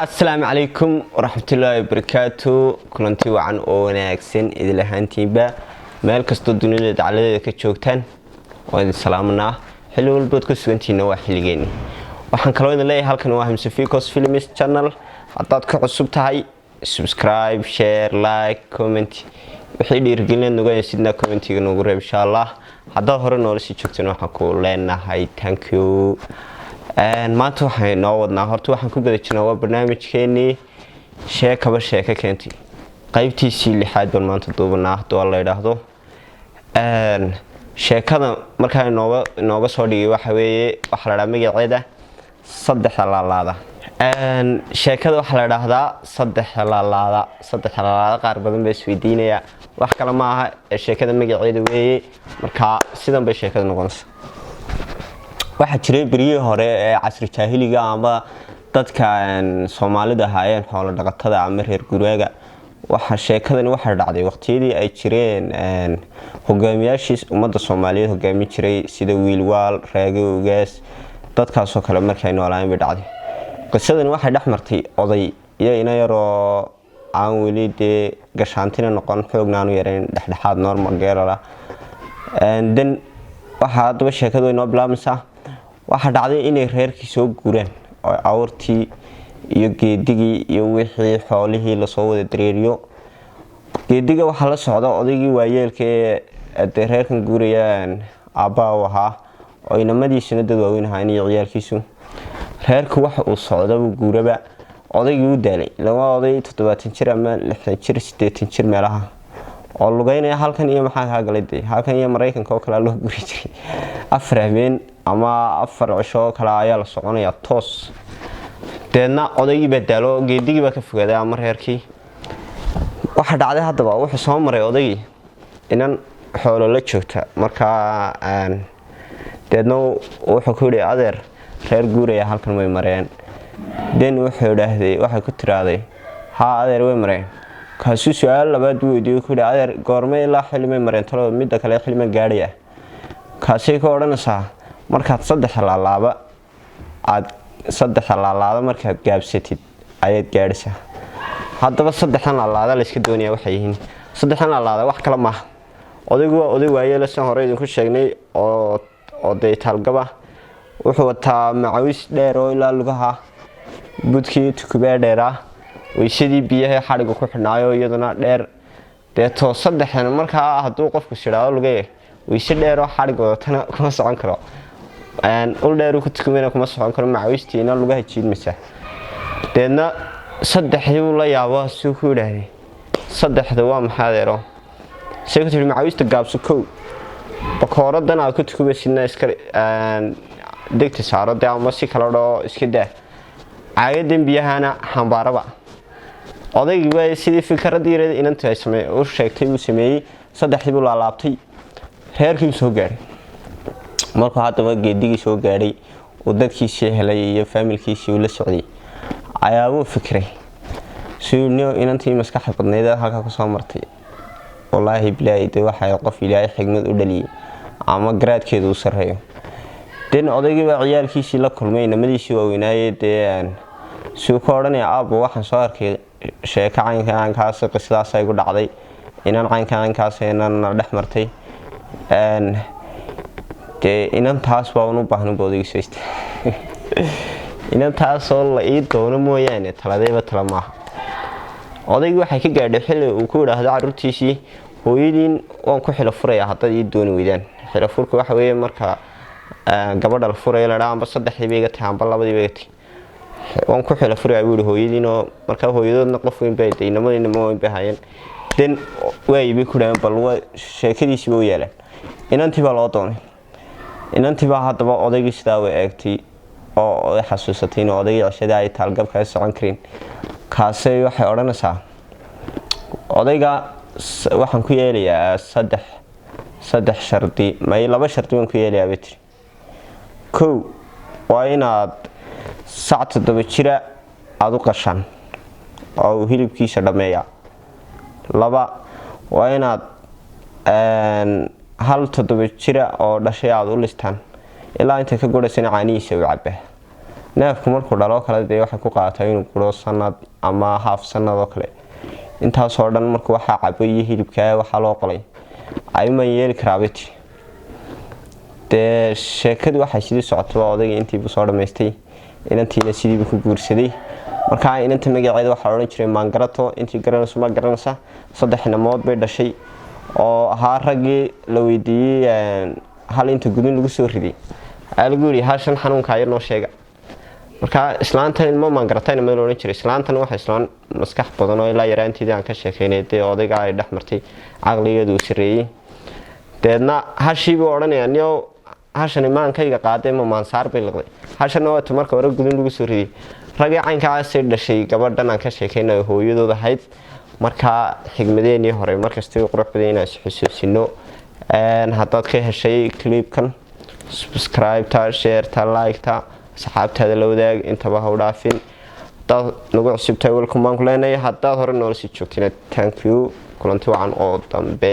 السلام عليكم ورحمة الله وبركاته. كلنتي وعن وناكسن إذا لهانتيبا مال كستو الدنيا على كتشوكتان وإذا سلامنا حلو البودكاست وانتينا وحلقيني waxaan kaloo idin leeyahay halkan waa Hamsafikos Films channel hadaad ka cusub tahay subscribe share like comment wixii dhiirigelin nagu sidna commentiga nagu reeb insha Allah hadaad hore noola sii joogteen waxaan ku leenahay thank you maanta waxaan noo wadnaa horta waxaan ku gada jirnaa barnaamijkeeni sheekaba sheeka keentay qaybtiisii lixaad baan maanta duubnaa hadoo la yiraahdo sheekada markaa nooga soo dhigay waxa weeye waxa la magaceeda saddex laalaada sheekada waxa la yiraahdaa saddex laalaada qaar badan bay isweydiinaya wax kale ma aha sheekada magaceeda weeye marka sidan bay sheekada noqonaysaa waxa jiray bariye hore ee casri jaahiliga ama dadka Soomaalida ahaayeen xoolo dhaqatada ama reer guraaga waxa sheekadani waxa dhacday waqtiyadii ay jireen hogaamiyaashii ummadda Soomaaliyeed hogaami jiray sida Wiilwaal Raage Ugaas dadkaas oo kale markay noolaan bay dhacday qisadani waxa dhaxmartay oday iyo ina yaro aan wali de gashaantina noqon xoognaanu yareen dhaxdhaxaad normal geerala and then waxa daba sheekadu inoo bilaabmaysaa waxa dhacday inay reerkii soo guureen oo awrtii iyo geedigii iyo wixii xoolihii la soo wada dareeriyo geediga waxa la socda odaygii waayeelka ee reerkan guurayaan aabaa waxa oo inamadiisuna dad waaweyn ahaan iyo ciyaalkiisu reerku waxa uu socdo guuraba odaygii u daalay laba oday 70 jir ama 60 jir 80 jir meelaha oo lugaynaya halkan iyo maxaa ka galay halkan iyo Mareykanka oo kala loo guuri jiray afar habeen ama afar cisho kala ayaa la soconaya toos deedna odaygii badaalo geedigii ba ka fogaaday ama reerkii waxa dhacday hadaba wuxuu soo maray odaygii inan xoolo la joogta marka deedna wuxuu ku yiri adeer reer guuraya halkan way mareen den wuxuu dhaahday waxa ku tiraaday ha adeer way mareen kaasi su'aal labaad weydiiyay ku yiri adeer goormay la xilmay mareen talo mid kale xilmay gaadhay kaasi ka oranaysaa markaad saddex laalaada markaad gaabsatid ayaad gaadhaysaa hadaba saddexan laalaada la iska doonaya waxay yihiin saddexan laalaada wax kala ma odaygu oday waayeel san hore idin ku sheegnay oo deetalgaba wuxuu wataa macawis dheer oo ilaa lugaha budkii tukubaa dheera weysadii biyaha xariga ku xidhnaayo iyaduna dheer deeto saddexan markaa haduu qofku shiraado lugay weysa dheer oo xariga wadana kuma socon karo ul dheer ku tukumena kuma socon karo macawistiina lugaha jiidmaysa deedna saddexdii la yaabo soo ku yiraahday saddexda waa maxaadeero sheekadu macawista gaabso kow bakooradan aad ku tukubaysidna iska degta saarada ama si kala dhoo iska daa caayadan biyahana xambaaraba odaygii way sidii fikradii reed inanta ay sameeyay oo sheegtay uu sameeyay saddexdii la laabtay reerkii soo gaaray marka hadaba geedigii soo gaaray oo dadkiisii helay iyo familkiisii la socday ayaa uu fikray suuno inantii maskaxda badneed halka ka soo martay wallahi bilaayde waxa qof ilaahay xigmad u dhaliyay ama garaadkeedu u sareeyo den odaygii baa ciyaalkiisii la kulmay namadiisii waaweynaayeed soo koodhanay aabo waxaan soo arkay sheeka caynkaas qisadaas ay ku dhacday inaan caynkaas inaan dhex martay inan taas baa u baahan boodigi sooysta inan taas oo la ii doono mooyaane taladeeba tala ma odaygu waxa ka gaadhay xilli uu ku yiraahdo carruurtiisii hooyadiin waan ku xilo furaya hadda ii dooni weydaan xilo furku waxa weeye marka gabadha la furayo la dhaanba saddexdii bay tahay amba labadii bay tahay waan ku xilo furaya wiil hooyadiin oo marka hooyadoodna qof weyn bay tahay namadina ma weyn bay hayeen den way bi ku dhayn bal waa sheekadiisi buu yeelan inantii baa loo doonay inantii baa hadaba odaygii sidaa way eegtay oo ay xasuusatay in odaygii cashada ay talgabka ay socon kareen kaasay waxay oranaysaa odayga waxaan ku yeelayaa saddex shardi may laba shardi waan ku yeelayaa betri kow waa inaad saacad 7 jira aad u qashan oo hilibkiisa dhameeya laba waa inaad hal 7 jira oo dhashay aad u listaan ilaa inta ka go'aysan caanihiisa u cabaa neefku markuu dhalo kale dee waxay ku qaataa inuu guro sanad ama haaf sanad oo kale intaasoo dhan markuu waxaa cabo iyo hilibkaa waxaa loo qolay ayuman yeeli karaabiti dee sheekadu waxay sidii socotaba odayga intiibu soo dhammaystay inantiina sidiibu ku guursaday markaa inanta magaceeda waxaa la odhan jiray maangarato intii garanayso ma garanaysa 3 inamood bay dhashay oo ahaa raggii la weydiiyey hal inta gudin lagu soo riday lagu yiri hashan xanuunka ayar noo sheega markaa islaantan ilmo maangaratayna meel oran jiray islaantan waxa islaan maskax badan oo ilaa yaraantiidii aan ka sheekeynay odayga ay dhaxmartay aqligeedu sareeyay deedna hashiibu oranayaan hashan imaankayga qaaday ma maansaar bay laqday hashan oo marka hore gudin lagu soo riday ragii caynkaas ay dhashay gabadhan aan ka sheekeynay hooyadooda ahayd markaa xigmadeenii hore markasta qurux badan inaan xusuusino haddaad ka heshay clipkan subscribe ta share ta like ta saxaabtaada la wadaag intaba ha u dhaafin haddaad nagu cusubtahay welcome baan ku leenahay haddaad hore noola sii joogtina thank you kulanti wacan oo dambe